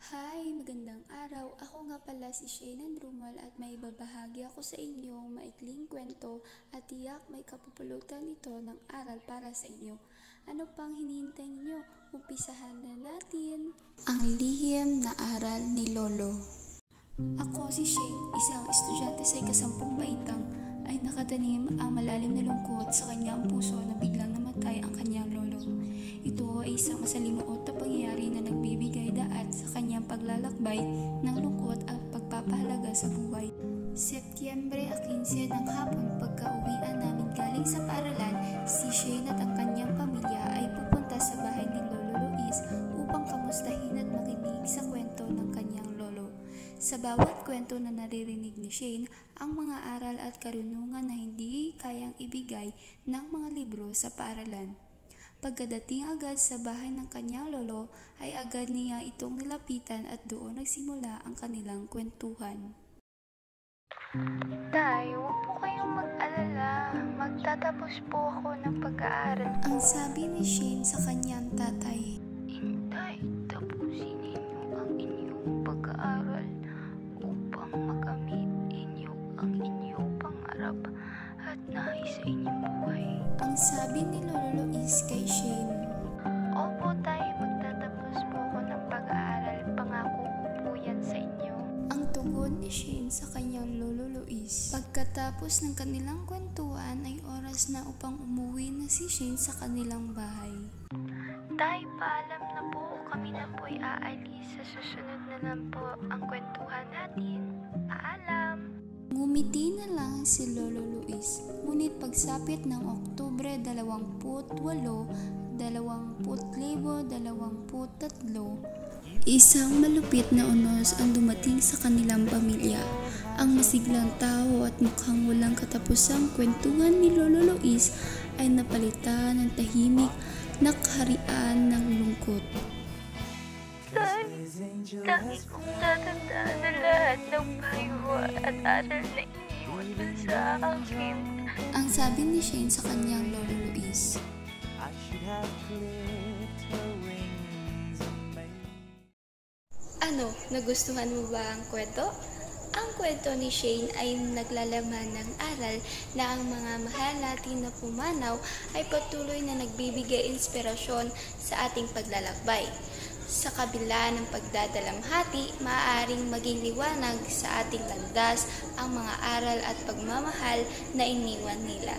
Hi, magandang araw. Ako nga pala si Shane Rumal at may babahagi ako sa inyong maikling kwento at tiyak may kapupulutan ito ng aral para sa inyo. Ano pang hinihintay niyo? Umpisahan na natin. Ang lihim na aral ni Lolo. Ako si Shane, isang estudyante sa ikasampung baitang, ay nakatanim ang malalim na lungkot sa kanyang puso na biglang namatay ang kanyang lolo. Ito ay isang masalimuot na pangyayari na nagbibigay daan sa kanyang paglalakbay ng lungkot at pagpapahalaga sa buhay. Setyembre 15 ng hapon, pagka-uwian namin galing sa paaralan, si Shane at ang kanyang pamilya ay pupunta sa bahay ni Lolo Luis upang kamustahin at makinig sa kwento ng kanyang lolo. Sa bawat kwento na naririnig ni Shane, ang mga aral at karunungan na hindi kayang ibigay ng mga libro sa paaralan. Pagkadating agad sa bahay ng kanyang lolo, ay agad niya itong nilapitan at doon nagsimula ang kanilang kwentuhan. Tay, huwag po kayong mag-alala. Magtatapos po ako ng pag-aaral. Ang sabi ni Shane sa kanyang tatay. Tay, tapusin ninyo ang inyong pag-aaral upang makamit inyo ang inyong pangarap at nais sa inyong buhay. Ang sabi ni Lolo Luis kay Shane. Opo, Tay, magtatapos po ako ng pag-aaral. Pangako ko po yan sa inyo. Ang tugon ni Shane sa kanyang Lolo Luis. Pagkatapos ng kanilang kwentuhan ay oras na upang umuwi na si Shane sa kanilang bahay. Tay, paalam na po. Kami na po'y aalis. Sa susunod na lang po ang kwentuhan natin. Paalam! Ngumiti na lang si Lolo Luis. Ngunit pagsapit ng Oktubre 28, 2023, isang malupit na unos ang dumating sa kanilang pamilya. Ang masiglang tao at mukhang walang katapusang kwentuhan ni Lolo Luis ay napalitan ng tahimik na kaharian ng lungkot. Tay, dahil kong tatandaan na lahat ng payo at aral na iniwan mo sa akin. Ang sabi ni Shane sa kanyang Lolo Luis. Ano, nagustuhan mo ba ang kwento? Ang kwento ni Shane ay naglalaman ng aral na ang mga mahal natin na pumanaw ay patuloy na nagbibigay inspirasyon sa ating paglalakbay. Sa kabila ng pagdadalamhati, maaaring maging liwanag sa ating landas ang mga aral at pagmamahal na iniwan nila.